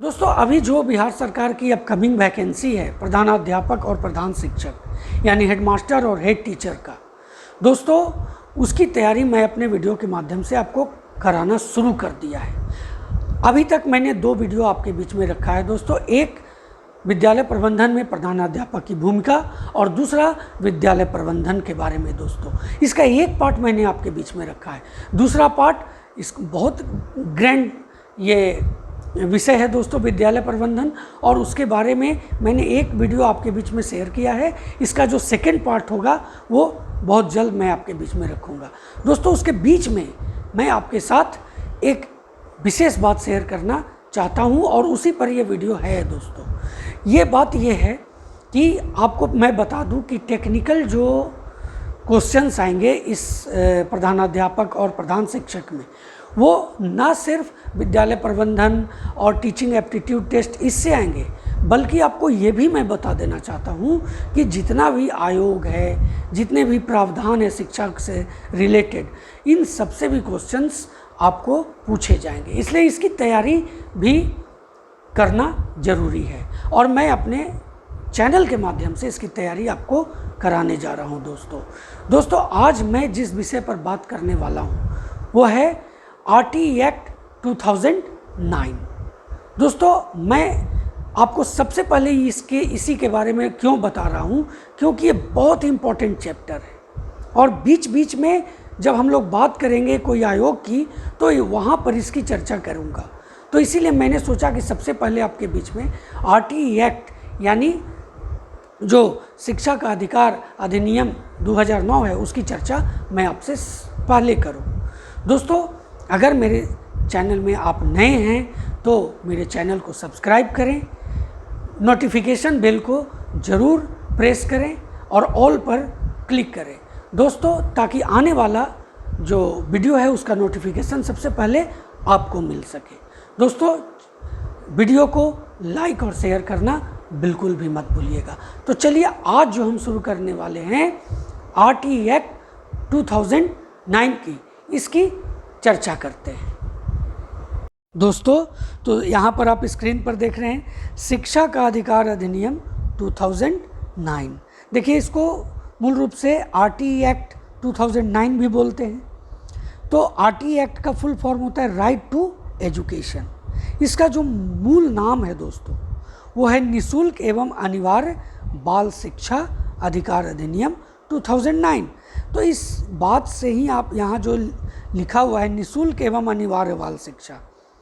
दोस्तों अभी जो बिहार सरकार की अपकमिंग वैकेंसी है प्रधानाध्यापक और प्रधान शिक्षक यानी हेडमास्टर और हेड टीचर का, दोस्तों उसकी तैयारी मैं अपने वीडियो के माध्यम से आपको कराना शुरू कर दिया है। अभी तक मैंने 2 वीडियो आपके बीच में रखा है दोस्तों, एक विद्यालय प्रबंधन में प्रधानाध्यापक की भूमिका और दूसरा विद्यालय प्रबंधन के बारे में। दोस्तों इसका एक पार्ट मैंने आपके बीच में रखा है, दूसरा पार्ट इस बहुत ग्रैंड ये विषय है दोस्तों विद्यालय प्रबंधन, और उसके बारे में मैंने एक वीडियो आपके बीच में शेयर किया है। इसका जो सेकंड पार्ट होगा वो बहुत जल्द मैं आपके बीच में रखूँगा। दोस्तों उसके बीच में मैं आपके साथ एक विशेष बात शेयर करना चाहता हूँ और उसी पर ये वीडियो है। दोस्तों ये बात ये है कि आपको मैं बता दूँ कि टेक्निकल जो क्वेश्चंस आएंगे इस प्रधानाध्यापक और प्रधान शिक्षक में, वो ना सिर्फ विद्यालय प्रबंधन और टीचिंग एप्टीट्यूड टेस्ट इससे आएंगे, बल्कि आपको ये भी मैं बता देना चाहता हूँ कि जितना भी आयोग है, जितने भी प्रावधान है शिक्षा से रिलेटेड, इन सबसे भी क्वेश्चंस आपको पूछे जाएंगे। इसलिए इसकी तैयारी भी करना ज़रूरी है और मैं अपने चैनल के माध्यम से इसकी तैयारी आपको कराने जा रहा हूँ। दोस्तों आज मैं जिस विषय पर बात करने वाला हूँ वो है आरटी एक्ट 2009। दोस्तों मैं आपको सबसे पहले इसी के बारे में क्यों बता रहा हूँ, क्योंकि ये बहुत इम्पोर्टेंट चैप्टर है और बीच बीच में जब हम लोग बात करेंगे कोई आयोग की तो वहाँ पर इसकी चर्चा करूँगा। तो इसीलिए मैंने सोचा कि सबसे पहले आपके बीच में आरटी एक्ट यानी जो शिक्षा का अधिकार अधिनियम 2009 है उसकी चर्चा मैं आपसे पहले करूँ। दोस्तों अगर मेरे चैनल में आप नए हैं तो मेरे चैनल को सब्सक्राइब करें, नोटिफिकेशन बेल को ज़रूर प्रेस करें और ऑल पर क्लिक करें दोस्तों, ताकि आने वाला जो वीडियो है उसका नोटिफिकेशन सबसे पहले आपको मिल सके। दोस्तों वीडियो को लाइक और शेयर करना बिल्कुल भी मत भूलिएगा। तो चलिए आज जो हम शुरू करने वाले हैं आरटी एक्ट 2009 की, इसकी चर्चा करते हैं। दोस्तों तो यहाँ पर आप स्क्रीन पर देख रहे हैं शिक्षा का अधिकार अधिनियम 2009। देखिए इसको मूल रूप से आरटी एक्ट 2009 भी बोलते हैं। तो आरटी एक्ट का फुल फॉर्म होता है राइट टू एजुकेशन। इसका जो मूल नाम है दोस्तों वो है निःशुल्क एवं अनिवार्य बाल शिक्षा अधिकार अधिनियम 2009। तो इस बात से ही आप यहाँ जो लिखा हुआ है निःशुल्क एवं अनिवार्य बाल शिक्षा,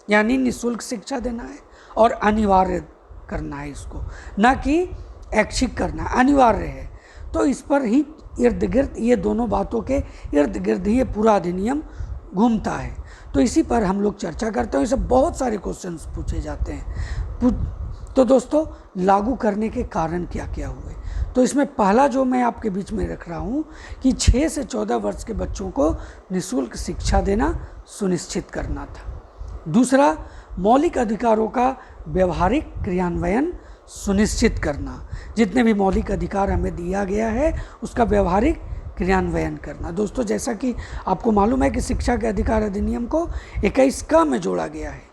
यानी निःशुल्क शिक्षा देना है और अनिवार्य करना है इसको, ना कि ऐच्छिक करना, अनिवार्य है। तो इस पर ही इर्द गिर्द ये दोनों बातों के इर्द गिर्द ही ये पूरा अधिनियम घूमता है। तो इसी पर हम लोग चर्चा करते हैं। इससे बहुत सारे क्वेश्चंस पूछे जाते हैं। तो दोस्तों लागू करने के कारण क्या क्या हुए, तो इसमें पहला जो मैं आपके बीच में रख रहा हूँ कि 6 से 14 वर्ष के बच्चों को निःशुल्क शिक्षा देना सुनिश्चित करना था। दूसरा मौलिक अधिकारों का व्यवहारिक क्रियान्वयन सुनिश्चित करना, जितने भी मौलिक अधिकार हमें दिया गया है उसका व्यवहारिक क्रियान्वयन करना। दोस्तों जैसा कि आपको मालूम है कि शिक्षा के अधिकार अधिनियम को 21 में जोड़ा गया है,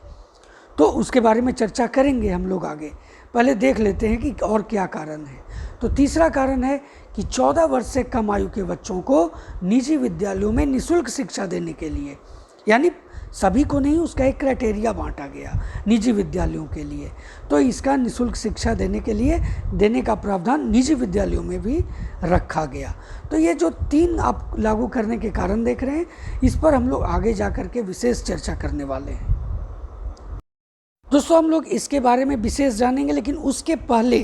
तो उसके बारे में चर्चा करेंगे हम लोग आगे। पहले देख लेते हैं कि और क्या कारण है। तो तीसरा कारण है कि 14 वर्ष से कम आयु के बच्चों को निजी विद्यालयों में निःशुल्क शिक्षा देने के लिए, यानी सभी को नहीं, उसका एक क्राइटेरिया बांटा गया निजी विद्यालयों के लिए। तो इसका निःशुल्क शिक्षा देने के लिए देने का प्रावधान निजी विद्यालयों में भी रखा गया। तो ये जो 3 आप लागू करने के कारण देख रहे हैं, इस पर हम लोग आगे जा कर के विशेष चर्चा करने वाले हैं। दोस्तों हम लोग इसके बारे में विशेष जानेंगे, लेकिन उसके पहले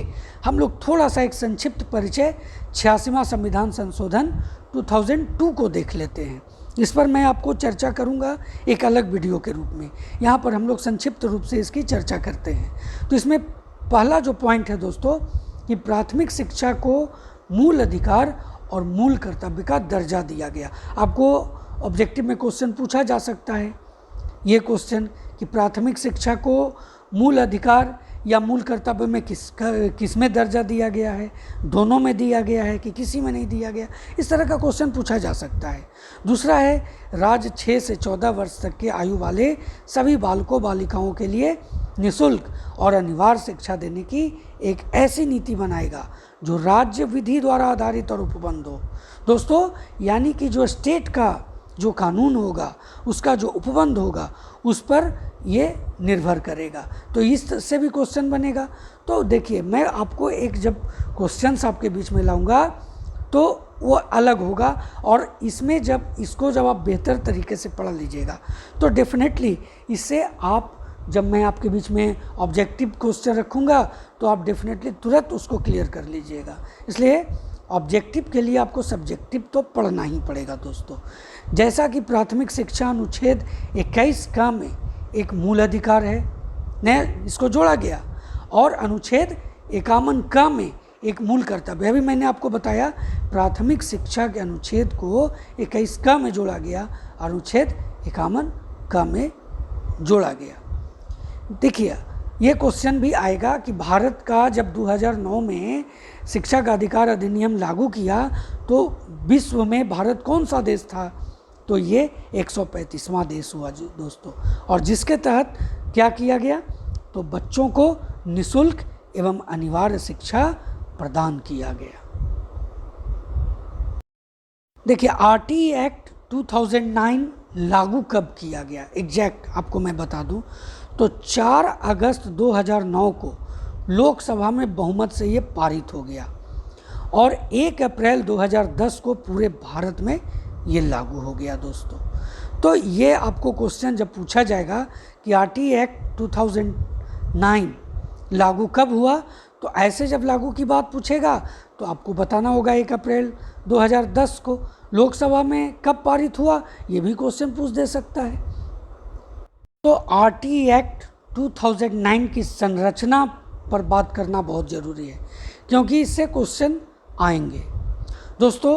हम लोग थोड़ा सा एक संक्षिप्त परिचय 86वां संविधान संशोधन 2002 को देख लेते हैं। इस पर मैं आपको चर्चा करूंगा एक अलग वीडियो के रूप में। यहाँ पर हम लोग संक्षिप्त रूप से इसकी चर्चा करते हैं। तो इसमें पहला जो पॉइंट है दोस्तों कि प्राथमिक शिक्षा को मूल अधिकार और मूल कर्तव्य का दर्जा दिया गया। आपको ऑब्जेक्टिव में क्वेश्चन पूछा जा सकता है ये क्वेश्चन कि प्राथमिक शिक्षा को मूल अधिकार या मूल कर्तव्य में किस में दर्जा दिया गया है, दोनों में दिया गया है कि किसी में नहीं दिया गया, इस तरह का क्वेश्चन पूछा जा सकता है। दूसरा है राज्य 6 से 14 वर्ष तक के आयु वाले सभी बालकों बालिकाओं के लिए निःशुल्क और अनिवार्य शिक्षा देने की एक ऐसी नीति बनाएगा जो राज्य विधि द्वारा आधारित और उपबंध हो। दोस्तों, यानी कि जो स्टेट का जो कानून होगा, उसका जो उपबंध होगा, उस पर ये निर्भर करेगा। तो इस से भी क्वेश्चन बनेगा। तो देखिए, मैं आपको एक जब क्वेश्चंस आपके बीच में लाऊंगा तो वो अलग होगा, और इसमें जब आप बेहतर तरीके से पढ़ लीजिएगा तो डेफिनेटली इससे आप, जब मैं आपके बीच में ऑब्जेक्टिव क्वेश्चन रखूँगा तो आप डेफिनेटली तुरंत उसको क्लियर कर लीजिएगा। इसलिए ऑब्जेक्टिव के लिए आपको सब्जेक्टिव तो पढ़ना ही पड़ेगा दोस्तों। जैसा कि प्राथमिक शिक्षा अनुच्छेद 21 का में एक मूल अधिकार है, नया इसको जोड़ा गया, और अनुच्छेद 51 का में एक मूल कर्तव्य। अभी मैंने आपको बताया प्राथमिक शिक्षा के अनुच्छेद को 21 का में जोड़ा गया, अनुच्छेद 51 का में जोड़ा गया। देखिए, ये क्वेश्चन भी आएगा कि भारत का जब 2009 में शिक्षा का अधिकार अधिनियम लागू किया तो विश्व में भारत कौन सा देश था? तो ये 135वां देश हुआ दोस्तों। और जिसके तहत क्या किया गया? तो बच्चों को निःशुल्क एवं अनिवार्य शिक्षा प्रदान किया गया। देखिए, आरटी एक्ट 2009 लागू कब किया गया? एग्जैक्ट आपको मैं बता दूं तो 4 अगस्त 2009 को लोकसभा में बहुमत से ये पारित हो गया, और 1 अप्रैल 2010 को पूरे भारत में ये लागू हो गया दोस्तों। तो ये आपको क्वेश्चन जब पूछा जाएगा कि आरटी एक्ट 2009 लागू कब हुआ, तो ऐसे जब लागू की बात पूछेगा तो आपको बताना होगा 1 अप्रैल 2010 को। लोकसभा में कब पारित हुआ, ये भी क्वेश्चन पूछ दे सकता है। तो आरटी एक्ट 2009 की संरचना पर बात करना बहुत ज़रूरी है, क्योंकि इससे क्वेश्चन आएंगे दोस्तों।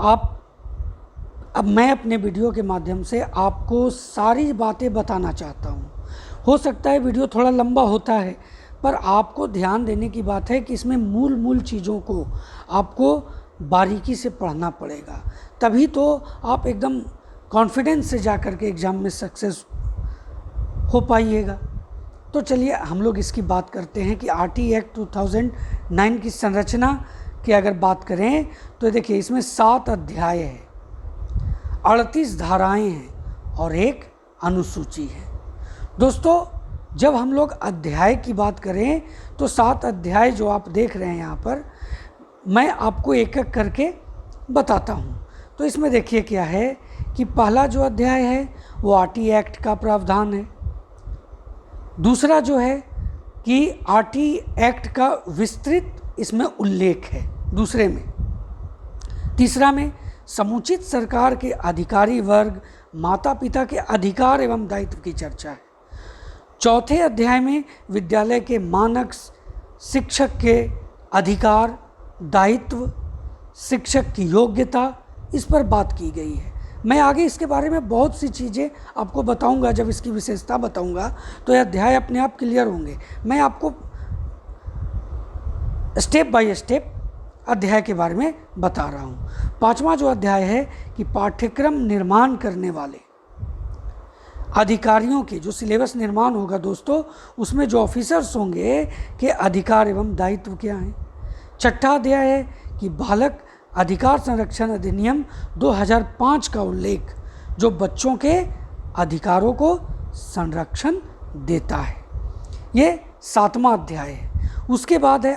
अब मैं अपने वीडियो के माध्यम से आपको सारी बातें बताना चाहता हूँ। हो सकता है वीडियो थोड़ा लंबा होता है, पर आपको ध्यान देने की बात है कि इसमें मूल चीज़ों को आपको बारीकी से पढ़ना पड़ेगा, तभी तो आप एकदम कॉन्फिडेंस से जा कर के एग्ज़ाम में सक्सेस हो पाइएगा। तो चलिए हम लोग इसकी बात करते हैं कि आरटी एक्ट 2009 की संरचना की अगर बात करें तो देखिए, इसमें 7 अध्याय है, 38 धाराएं हैं और एक अनुसूची है। दोस्तों, जब हम लोग अध्याय की बात करें तो 7 अध्याय जो आप देख रहे हैं यहाँ पर, मैं आपको एक एक करके बताता हूँ। तो इसमें देखिए क्या है कि पहला जो अध्याय है वो आरटी एक्ट का प्रावधान है। दूसरा जो है कि आरटी एक्ट का विस्तृत इसमें उल्लेख है दूसरे में। तीसरा में समुचित सरकार के अधिकारी वर्ग, माता पिता के अधिकार एवं दायित्व की चर्चा है। चौथे अध्याय में विद्यालय के मानक, शिक्षक के अधिकार, दायित्व, शिक्षक की योग्यता, इस पर बात की गई है। मैं आगे इसके बारे में बहुत सी चीज़ें आपको बताऊंगा, जब इसकी विशेषता बताऊंगा तो यह अध्याय अपने आप क्लियर होंगे। मैं आपको स्टेप बाय स्टेप अध्याय के बारे में बता रहा हूँ। 5वां जो अध्याय है कि पाठ्यक्रम निर्माण करने वाले अधिकारियों के जो सिलेबस निर्माण होगा दोस्तों, उसमें जो ऑफिसर्स होंगे के अधिकार एवं दायित्व क्या हैं। 6ठा अध्याय है कि बालक अधिकार संरक्षण अधिनियम 2005 का उल्लेख, जो बच्चों के अधिकारों को संरक्षण देता है। ये 7वां अध्याय है। उसके बाद है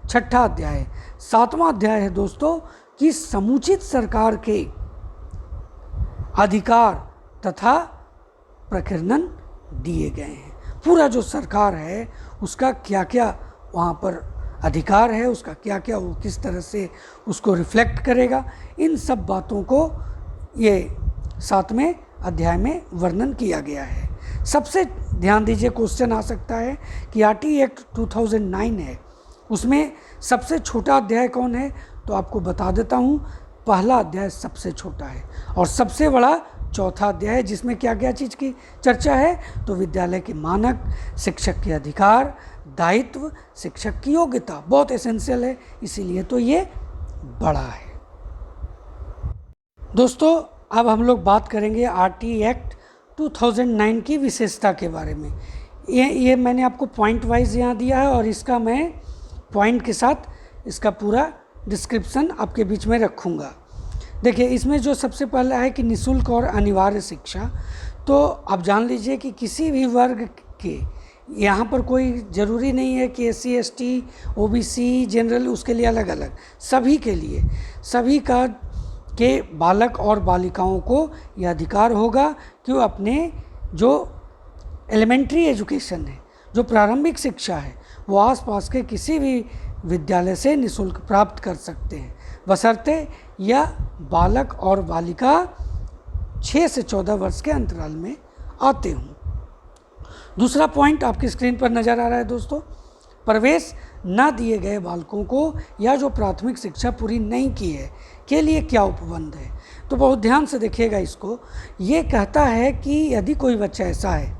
6ठा अध्याय है। 7वां अध्याय है दोस्तों कि समुचित सरकार के अधिकार तथा प्रकीर्णन दिए गए हैं। पूरा जो सरकार है उसका क्या क्या वहाँ पर अधिकार है, उसका क्या क्या, वो किस तरह से उसको रिफ्लेक्ट करेगा, इन सब बातों को ये 7वें अध्याय में वर्णन किया गया है। सबसे ध्यान दीजिए, क्वेश्चन आ सकता है कि आरटी एक्ट 2009 है, उसमें सबसे छोटा अध्याय कौन है? तो आपको बता देता हूँ, पहला अध्याय सबसे छोटा है और सबसे बड़ा चौथा अध्याय है, जिसमें क्या क्या चीज़ की चर्चा है? तो विद्यालय के मानक, शिक्षक के अधिकार, दायित्व, शिक्षक की योग्यता, बहुत एसेंशियल है, इसीलिए तो ये बड़ा है। दोस्तों, अब हम लोग बात करेंगे आरटी एक्ट 2009 की विशेषता के बारे में। ये मैंने आपको पॉइंट वाइज यहाँ दिया है और इसका मैं पॉइंट के साथ इसका पूरा डिस्क्रिप्शन आपके बीच में रखूँगा। देखिए, इसमें जो सबसे पहला है कि निःशुल्क और अनिवार्य शिक्षा, तो आप जान लीजिए कि किसी भी वर्ग के, यहाँ पर कोई ज़रूरी नहीं है कि SC ST OBC जनरल, उसके लिए अलग अलग, सभी के लिए, सभी का के बालक और बालिकाओं को यह अधिकार होगा कि वो अपने जो एलिमेंट्री एजुकेशन है, जो प्रारंभिक शिक्षा है, वो आसपास के किसी भी विद्यालय से निःशुल्क प्राप्त कर सकते हैं, बशर्ते यह बालक और बालिका 6 से 14 वर्ष के अंतराल में आते हों। दूसरा पॉइंट आपकी स्क्रीन पर नज़र आ रहा है दोस्तों, प्रवेश न दिए गए बालकों को या जो प्राथमिक शिक्षा पूरी नहीं की है के लिए क्या उपबंध है। तो बहुत ध्यान से देखिएगा इसको। ये कहता है कि यदि कोई बच्चा ऐसा है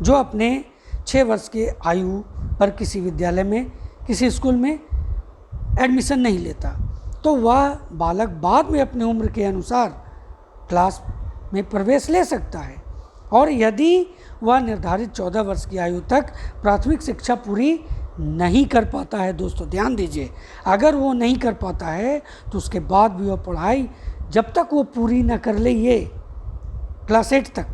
जो अपने 6 वर्ष की आयु पर किसी विद्यालय में, किसी स्कूल में एडमिशन नहीं लेता, तो वह बालक बाद में अपनी उम्र के अनुसार क्लास में प्रवेश ले सकता है। और यदि वह निर्धारित 14 वर्ष की आयु तक प्राथमिक शिक्षा पूरी नहीं कर पाता है, दोस्तों ध्यान दीजिए, अगर वो नहीं कर पाता है तो उसके बाद भी वह पढ़ाई जब तक वो पूरी न कर ले, ये क्लास 8 तक,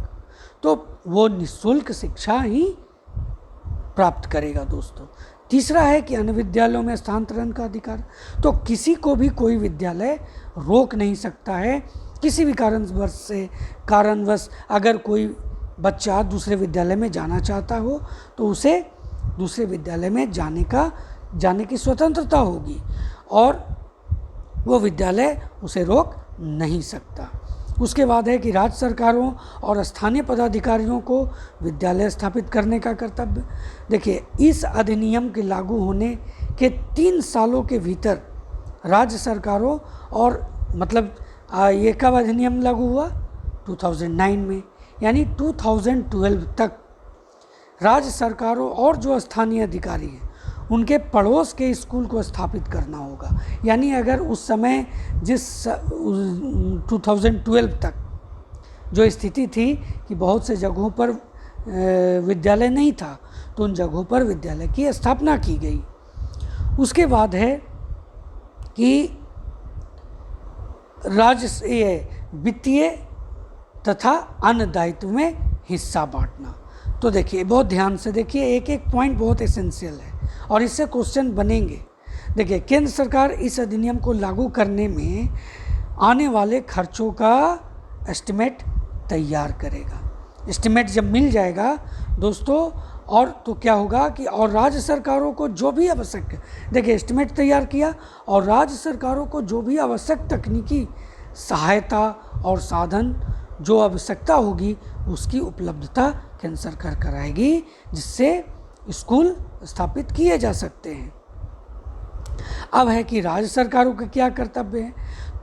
तो वो निःशुल्क शिक्षा ही प्राप्त करेगा दोस्तों। तीसरा है कि अन्य विद्यालयों में स्थानांतरण का अधिकार, तो किसी को भी कोई विद्यालय रोक नहीं सकता है। किसी भी कारणवश अगर कोई बच्चा दूसरे विद्यालय में जाना चाहता हो तो उसे दूसरे विद्यालय में जाने की स्वतंत्रता होगी और वो विद्यालय उसे रोक नहीं सकता। उसके बाद है कि राज्य सरकारों और स्थानीय पदाधिकारियों को विद्यालय स्थापित करने का कर्तव्य। देखिए, इस अधिनियम के लागू होने के 3 सालों के भीतर राज्य सरकारों और मतलब ये कब अधिनियम लागू हुआ? 2009 में, यानी 2012 तक राज्य सरकारों और जो स्थानीय अधिकारी हैं उनके पड़ोस के स्कूल को स्थापित करना होगा। यानी अगर उस समय 2012 तक जो स्थिति थी कि बहुत से जगहों पर विद्यालय नहीं था, तो उन जगहों पर विद्यालय की स्थापना की गई। उसके बाद है कि राज्य वित्तीय तथा अन्य दायित्व में हिस्सा बांटना। तो देखिए, बहुत ध्यान से देखिए, एक एक पॉइंट बहुत एसेंशियल है और इससे क्वेश्चन बनेंगे। देखिए, केंद्र सरकार इस अधिनियम को लागू करने में आने वाले खर्चों का एस्टिमेट तैयार करेगा। एस्टिमेट जब मिल जाएगा दोस्तों, और तो क्या होगा कि और राज्य सरकारों को जो भी आवश्यक, देखिए एस्टिमेट तैयार किया और राज्य सरकारों को जो भी आवश्यक तकनीकी सहायता और साधन जो आवश्यकता होगी उसकी उपलब्धता केंद्र सरकार कराएगी, जिससे स्कूल स्थापित किए जा सकते हैं। अब है कि राज्य सरकारों के क्या कर्तव्य हैं।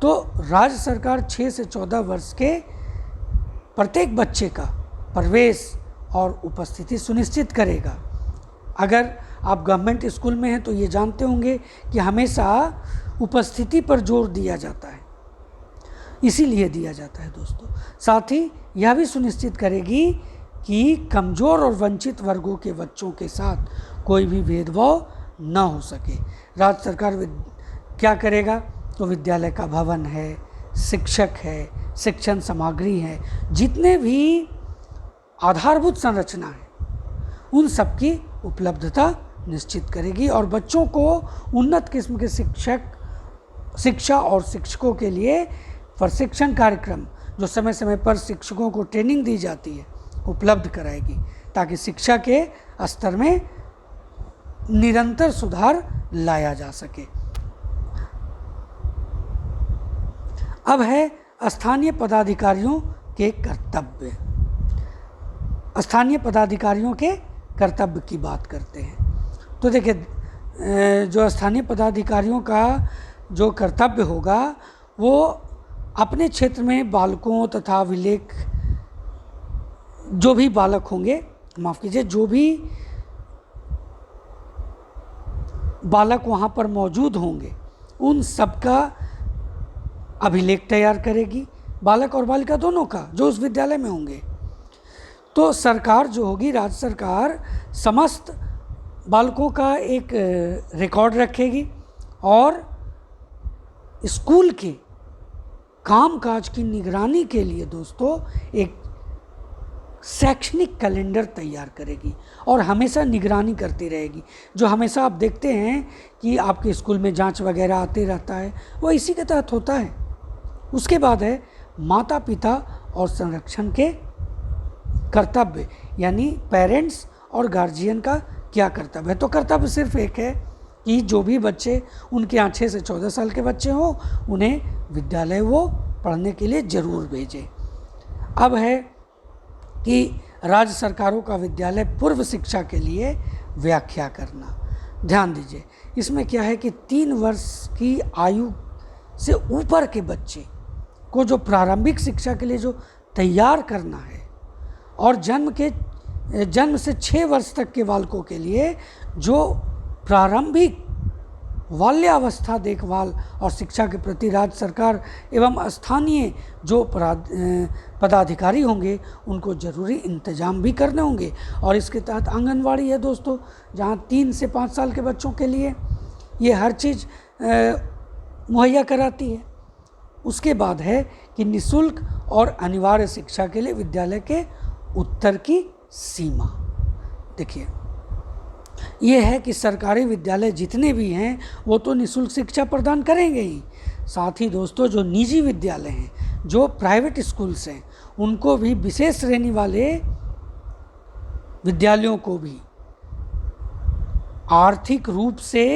तो राज्य सरकार 6 से 14 वर्ष के प्रत्येक बच्चे का प्रवेश और उपस्थिति सुनिश्चित करेगा। अगर आप गवर्नमेंट स्कूल में हैं तो ये जानते होंगे कि हमेशा उपस्थिति पर जोर दिया जाता है, इसीलिए दिया जाता है दोस्तों। साथ ही यह भी सुनिश्चित करेगी कि कमज़ोर और वंचित वर्गों के बच्चों के साथ कोई भी भेदभाव न हो सके। राज्य सरकार क्या करेगा? तो विद्यालय का भवन है, शिक्षक है, शिक्षण सामग्री है, जितने भी आधारभूत संरचना है उन सब की उपलब्धता निश्चित करेगी और बच्चों को उन्नत किस्म के शिक्षा और शिक्षकों के लिए प्रशिक्षण कार्यक्रम, जो समय समय पर शिक्षकों को ट्रेनिंग दी जाती है, उपलब्ध कराएगी, ताकि शिक्षा के स्तर में निरंतर सुधार लाया जा सके। अब है स्थानीय पदाधिकारियों के कर्तव्य। स्थानीय पदाधिकारियों के कर्तव्य की बात करते हैं। तो देखिए, जो स्थानीय पदाधिकारियों का जो कर्तव्य होगा वो अपने क्षेत्र में बालकों तथा अभिलेख, जो भी बालक होंगे, माफ़ कीजिए, जो भी बालक वहाँ पर मौजूद होंगे उन सब का अभिलेख तैयार करेगी, बालक और बालिका दोनों का, जो उस विद्यालय में होंगे। तो सरकार जो होगी, राज्य सरकार, समस्त बालकों का एक रिकॉर्ड रखेगी और स्कूल के कामकाज की निगरानी के लिए दोस्तों एक शैक्षणिक कैलेंडर तैयार करेगी और हमेशा निगरानी करती रहेगी। जो हमेशा आप देखते हैं कि आपके स्कूल में जांच वगैरह आते रहता है, वो इसी के तहत होता है। उसके बाद है माता पिता और संरक्षण के कर्तव्य, यानी पेरेंट्स और गार्जियन का क्या कर्तव्य है। तो कर्तव्य सिर्फ एक है कि जो भी बच्चे, उनके यहाँ 6 से 14 साल के बच्चे हों, उन्हें विद्यालय वो पढ़ने के लिए ज़रूर भेजें। अब है कि राज्य सरकारों का विद्यालय पूर्व शिक्षा के लिए व्याख्या करना। ध्यान दीजिए, इसमें क्या है कि 3 वर्ष की आयु से ऊपर के बच्चे को जो प्रारंभिक शिक्षा के लिए जो तैयार करना है, और जन्म से 6 वर्ष तक के बालकों के लिए जो प्रारंभिक बाल्यावस्था देखभाल और शिक्षा के प्रति राज्य सरकार एवं स्थानीय जो पदाधिकारी होंगे, उनको ज़रूरी इंतजाम भी करने होंगे। और इसके तहत आंगनवाड़ी है दोस्तों, जहाँ 3 से 5 साल के बच्चों के लिए ये हर चीज़ मुहैया कराती है। उसके बाद है कि निःशुल्क और अनिवार्य शिक्षा के लिए विद्यालय के उत्तर की सीमा। देखिए, ये है कि सरकारी विद्यालय जितने भी हैं वो तो निःशुल्क शिक्षा प्रदान करेंगे ही, साथ ही दोस्तों जो निजी विद्यालय हैं, जो प्राइवेट स्कूल्स हैं, उनको भी विशेष श्रेणी वाले विद्यालयों को भी आर्थिक रूप से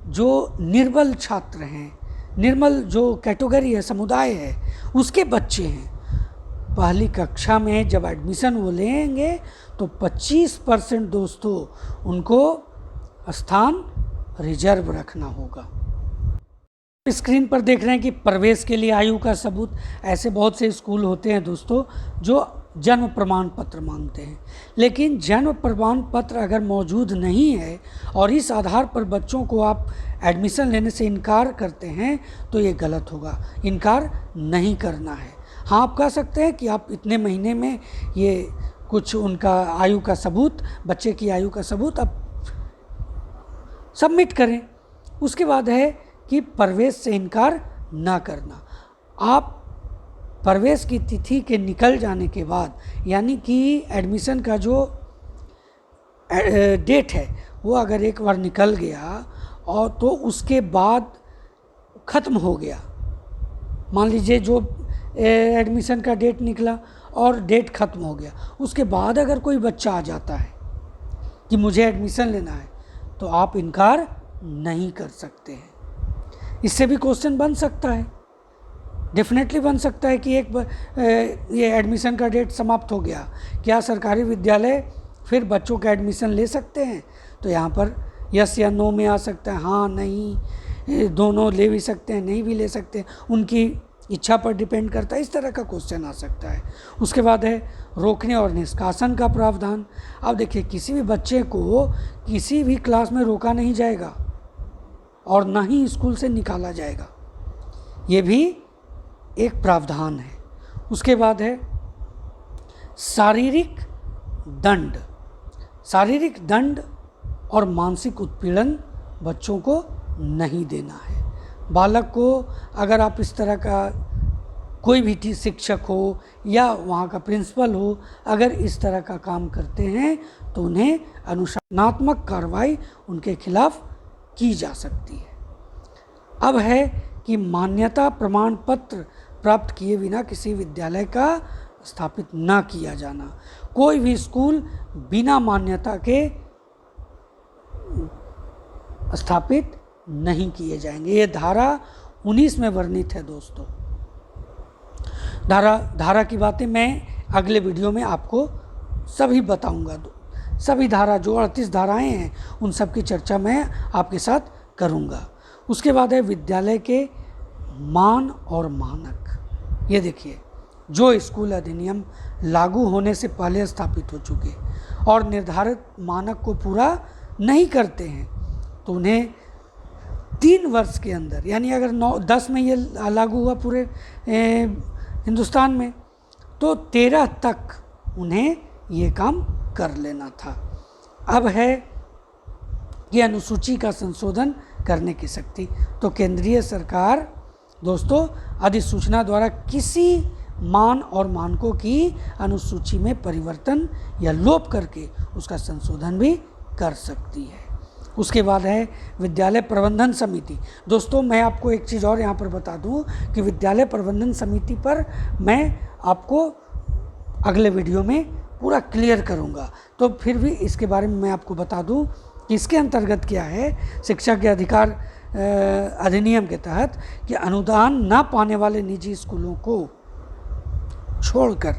जो निर्बल छात्र हैं, निर्बल जो कैटेगरी है, समुदाय है, उसके बच्चे हैं, पहली कक्षा में जब एडमिशन वो लेंगे तो 25% दोस्तों उनको स्थान रिजर्व रखना होगा। स्क्रीन पर देख रहे हैं कि प्रवेश के लिए आयु का सबूत। ऐसे बहुत से स्कूल होते हैं दोस्तों जो जन्म प्रमाण पत्र मांगते हैं, लेकिन जन्म प्रमाण पत्र अगर मौजूद नहीं है और इस आधार पर बच्चों को आप एडमिशन लेने से इनकार करते हैं तो ये गलत होगा। इनकार नहीं करना है। हाँ, आप कह सकते हैं कि आप इतने महीने में ये कुछ उनका आयु का सबूत, बच्चे की आयु का सबूत आप सबमिट करें। उसके बाद है कि प्रवेश से इनकार ना करना। आप प्रवेश की तिथि के निकल जाने के बाद, यानी कि एडमिशन का जो डेट है वो अगर एक बार निकल गया और तो उसके बाद ख़त्म हो गया, मान लीजिए जो एडमिशन का डेट निकला और डेट ख़त्म हो गया, उसके बाद अगर कोई बच्चा आ जाता है कि मुझे एडमिशन लेना है, तो आप इनकार नहीं कर सकते हैं। इससे भी क्वेश्चन बन सकता है, डेफिनेटली बन सकता है कि ये एडमिशन का डेट समाप्त हो गया, क्या सरकारी विद्यालय फिर बच्चों का एडमिशन ले सकते हैं? तो यहाँ पर यस या नो में आ सकता है, हाँ नहीं, दोनों ले भी सकते हैं, नहीं भी ले सकते हैं, उनकी इच्छा पर डिपेंड करता है। इस तरह का क्वेश्चन आ सकता है। उसके बाद है रोकने और निष्कासन का प्रावधान। अब देखिए, किसी भी बच्चे को किसी भी क्लास में रोका नहीं जाएगा और ना ही स्कूल से निकाला जाएगा, ये भी एक प्रावधान है। उसके बाद है शारीरिक दंड। शारीरिक दंड और मानसिक उत्पीड़न बच्चों को नहीं देना है। बालक को अगर आप इस तरह का कोई भी शिक्षक हो या वहाँ का प्रिंसिपल हो, अगर इस तरह का काम करते हैं तो उन्हें अनुशासनात्मक कार्रवाई उनके खिलाफ की जा सकती है। अब है कि मान्यता प्रमाण पत्र प्राप्त किए बिना किसी विद्यालय का स्थापित ना किया जाना। कोई भी स्कूल बिना मान्यता के स्थापित नहीं किए जाएंगे। ये धारा 19 में वर्णित है दोस्तों। धारा की बातें मैं अगले वीडियो में आपको सभी बताऊंगा। सभी धारा जो 38 धाराएं हैं उन सब की चर्चा मैं आपके साथ करूंगा। उसके बाद है विद्यालय के मान और मानक। ये देखिए, जो स्कूल अधिनियम लागू होने से पहले स्थापित हो चुके और निर्धारित मानक को पूरा नहीं करते हैं तो उन्हें 3 वर्ष के अंदर, यानी अगर 9-10 में ये लागू हुआ पूरे हिंदुस्तान में, तो 13 तक उन्हें ये काम कर लेना था। अब है कि अनुसूची का संशोधन करने की शक्ति। तो केंद्रीय सरकार दोस्तों अधिसूचना द्वारा किसी मान और मानकों की अनुसूची में परिवर्तन या लोप करके उसका संशोधन भी कर सकती है। उसके बाद है विद्यालय प्रबंधन समिति। दोस्तों मैं आपको एक चीज़ और यहाँ पर बता दूँ कि विद्यालय प्रबंधन समिति पर मैं आपको अगले वीडियो में पूरा क्लियर करूँगा, तो फिर भी इसके बारे में मैं आपको बता दूँ कि इसके अंतर्गत क्या है। शिक्षा के अधिकार अधिनियम के तहत कि अनुदान न पाने वाले निजी स्कूलों को छोड़कर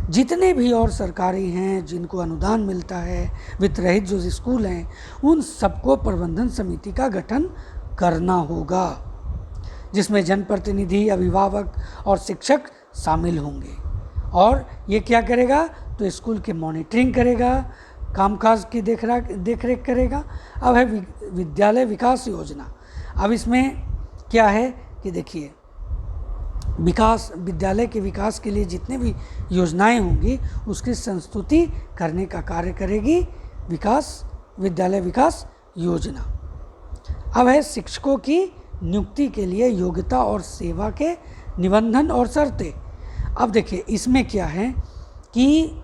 जितने भी और सरकारी हैं जिनको अनुदान मिलता है, वित्त रहित जो स्कूल हैं, उन सबको प्रबंधन समिति का गठन करना होगा, जिसमें जनप्रतिनिधि, अभिभावक और शिक्षक शामिल होंगे। और ये क्या करेगा, तो स्कूल के मॉनिटरिंग करेगा, कामकाज की देखरेख करेगा। अब है विद्यालय विकास योजना। अब इसमें क्या है कि देखिए, विद्यालय के विकास के लिए जितने भी योजनाएं होंगी उसकी संस्तुति करने का कार्य करेगी विद्यालय विकास योजना। अब है शिक्षकों की नियुक्ति के लिए योग्यता और सेवा के निबंधन और शर्तें। अब देखिए इसमें क्या है कि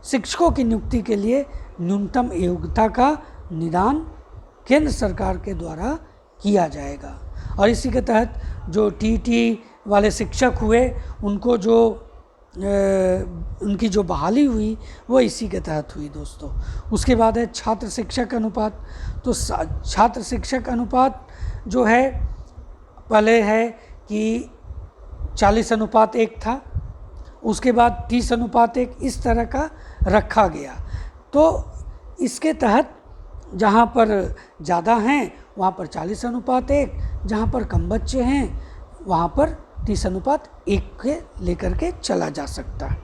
शिक्षकों की नियुक्ति के लिए न्यूनतम योग्यता का निदान केंद्र सरकार के द्वारा किया जाएगा, और इसी के तहत जो टीटी वाले शिक्षक हुए उनको उनकी जो बहाली हुई वो इसी के तहत हुई दोस्तों। उसके बाद है छात्र शिक्षक अनुपात। तो छात्र शिक्षक अनुपात जो है पहले है कि 40:1 था, उसके बाद 30:1 इस तरह का रखा गया। तो इसके तहत जहाँ पर ज़्यादा हैं वहाँ पर 40:1, जहाँ पर कम बच्चे हैं वहाँ पर 30:1 के लेकर के चला जा सकता है।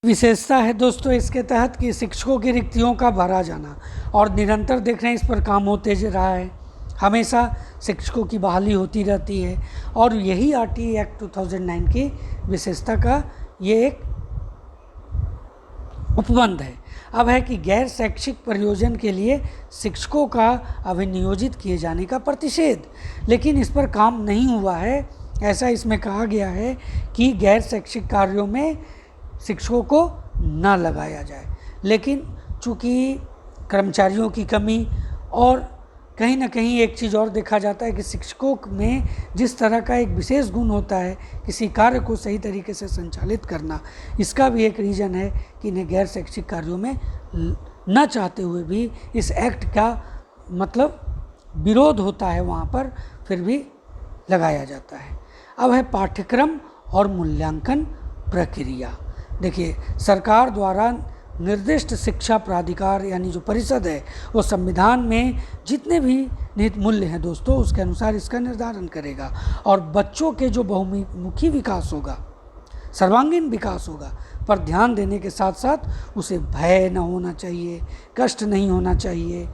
विशेषता है दोस्तों इसके तहत कि शिक्षकों की रिक्तियों का भरा जाना, और निरंतर देख रहे हैं इस पर काम होते रहा है, हमेशा शिक्षकों की बहाली होती रहती है, और यही आरटीई एक्ट 2009 की विशेषता का ये एक उपबंध है। अब है कि गैर शैक्षिक प्रयोजन के लिए शिक्षकों का अभिनियोजित किए जाने का प्रतिषेध, लेकिन इस पर काम नहीं हुआ है। ऐसा इसमें कहा गया है कि गैर शैक्षिक कार्यों में शिक्षकों को न लगाया जाए, लेकिन चूँकि कर्मचारियों की कमी और कहीं ना कहीं एक चीज़ और देखा जाता है कि शिक्षकों में जिस तरह का एक विशेष गुण होता है किसी कार्य को सही तरीके से संचालित करना, इसका भी एक रीज़न है कि इन्हें गैर शैक्षिक कार्यों में न चाहते हुए भी इस एक्ट का मतलब विरोध होता है, वहाँ पर फिर भी लगाया जाता है। अब है पाठ्यक्रम और मूल्यांकन प्रक्रिया। देखिए सरकार द्वारा निर्दिष्ट शिक्षा प्राधिकार यानी जो परिषद है वो संविधान में जितने भी निहित मूल्य हैं दोस्तों उसके अनुसार इसका निर्धारण करेगा, और बच्चों के जो बहुमुखी विकास होगा, सर्वांगीण विकास होगा पर ध्यान देने के साथ साथ उसे भय न होना चाहिए, कष्ट नहीं होना चाहिए,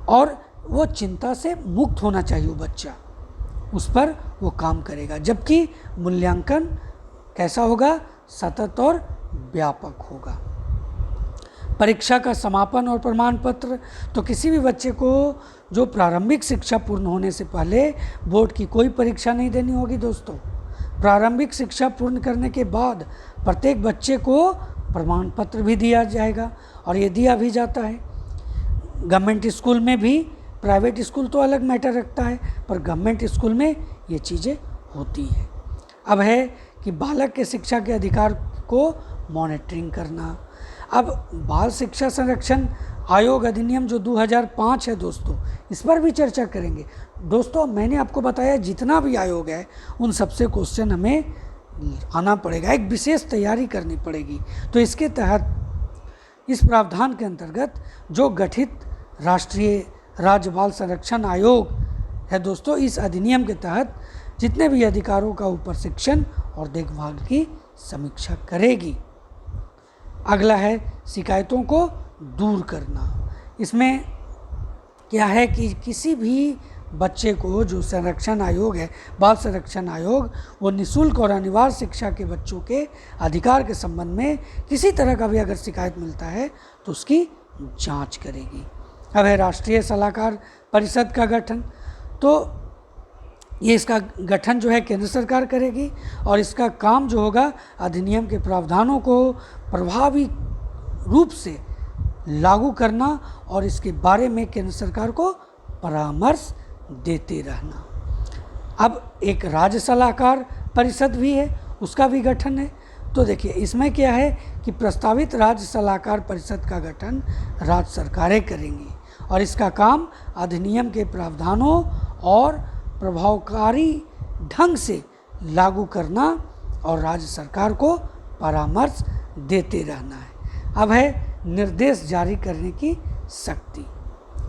और वो चिंता से मुक्त होना चाहिए वो बच्चा, उस पर वो काम करेगा। जबकि मूल्यांकन कैसा होगा, सतत और व्यापक होगा। परीक्षा का समापन और प्रमाण पत्र, तो किसी भी बच्चे को जो प्रारंभिक शिक्षा पूर्ण होने से पहले बोर्ड की कोई परीक्षा नहीं देनी होगी दोस्तों। प्रारंभिक शिक्षा पूर्ण करने के बाद प्रत्येक बच्चे को प्रमाण पत्र भी दिया जाएगा, और ये दिया भी जाता है। गवर्नमेंट स्कूल में भी, प्राइवेट स्कूल तो अलग मैटर रखता है, पर गवर्नमेंट स्कूल में ये चीज़ें होती हैं। अब है कि बालक के शिक्षा के अधिकार को मॉनिटरिंग करना। अब बाल शिक्षा संरक्षण आयोग अधिनियम जो 2005 है दोस्तों, इस पर भी चर्चा करेंगे। दोस्तों मैंने आपको बताया जितना भी आयोग है उन सबसे क्वेश्चन हमें आना पड़ेगा, एक विशेष तैयारी करनी पड़ेगी। तो इसके तहत इस प्रावधान के अंतर्गत जो गठित राष्ट्रीय राज्य बाल संरक्षण आयोग है दोस्तों, इस अधिनियम के तहत जितने भी अधिकारों का ऊपर शिक्षण और देखभाल की समीक्षा करेगी। अगला है शिकायतों को दूर करना। इसमें क्या है कि किसी भी बच्चे को, जो संरक्षण आयोग है, बाल संरक्षण आयोग, वो निःशुल्क और अनिवार्य शिक्षा के बच्चों के अधिकार के संबंध में किसी तरह का भी अगर शिकायत मिलता है तो उसकी जांच करेगी। अब है राष्ट्रीय सलाहकार परिषद का गठन। तो ये इसका गठन जो है केंद्र सरकार करेगी और इसका काम जो होगा अधिनियम के प्रावधानों को प्रभावी रूप से लागू करना और इसके बारे में केंद्र सरकार को परामर्श देते रहना। अब एक राज्य सलाहकार परिषद भी है, उसका भी गठन है। तो देखिए इसमें क्या है कि प्रस्तावित राज्य सलाहकार परिषद का गठन राज्य सरकारें करेंगी और इसका काम अधिनियम के प्रावधानों और प्रभावकारी ढंग से लागू करना और राज्य सरकार को परामर्श देते रहना है। अब है निर्देश जारी करने की शक्ति।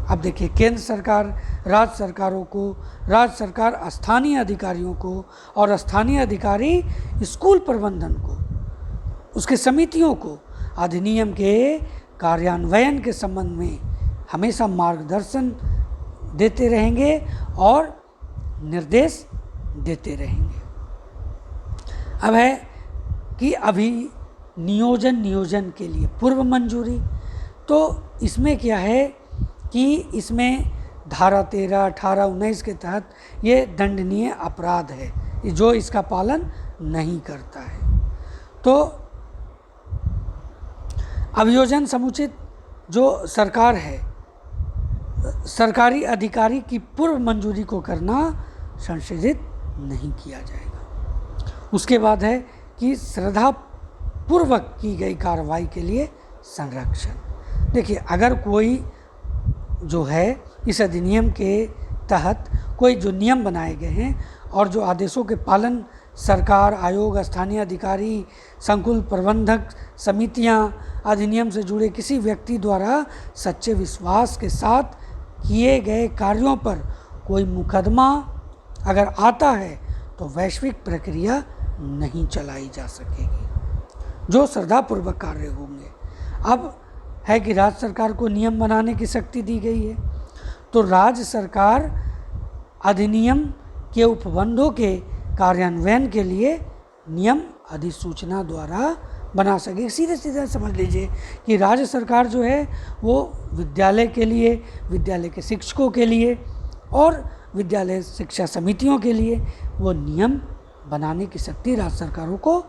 अब देखिए केंद्र सरकार राज्य सरकारों को, राज्य सरकार स्थानीय अधिकारियों को और स्थानीय अधिकारी स्कूल प्रबंधन को, उसके समितियों को अधिनियम के कार्यान्वयन के संबंध में हमेशा मार्गदर्शन देते रहेंगे और निर्देश देते रहेंगे। अब है कि अभी नियोजन के लिए पूर्व मंजूरी। तो इसमें क्या है कि इसमें धारा 13, 18, 19 के तहत ये दंडनीय अपराध है जो इसका पालन नहीं करता है। तो अभियोजन समुचित जो सरकार है, सरकारी अधिकारी की पूर्व मंजूरी को करना संशोधित नहीं किया जाएगा। उसके बाद है कि श्रद्धा पूर्वक की गई कार्रवाई के लिए संरक्षण। देखिए अगर कोई जो है इस अधिनियम के तहत कोई जो नियम बनाए गए हैं और जो आदेशों के पालन सरकार, आयोग, स्थानीय अधिकारी, संकुल प्रबंधक समितियां, अधिनियम से जुड़े किसी व्यक्ति द्वारा सच्चे विश्वास के साथ किए गए कार्यों पर कोई मुकदमा अगर आता है तो वैश्विक प्रक्रिया नहीं चलाई जा सकेगी, जो श्रद्धापूर्वक कार्य होंगे। अब है कि राज्य सरकार को नियम बनाने की शक्ति दी गई है। तो राज्य सरकार अधिनियम के उपबंधों के कार्यान्वयन के लिए नियम अधिसूचना द्वारा बना सके। सीधे सीधे समझ लीजिए कि राज्य सरकार जो है वो विद्यालय के लिए, विद्यालय के शिक्षकों के लिए और विद्यालय शिक्षा समितियों के लिए वो नियम बनाने की शक्ति राज्य सरकारों को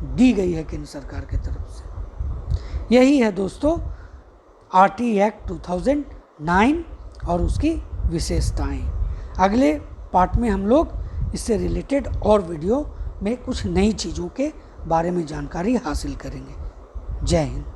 दी गई है केंद्र सरकार की तरफ से। यही है दोस्तों RT एक्ट 2009 और उसकी विशेषताएं। अगले पार्ट में हम लोग इससे रिलेटेड और वीडियो में कुछ नई चीज़ों के बारे में जानकारी हासिल करेंगे। जय हिंद।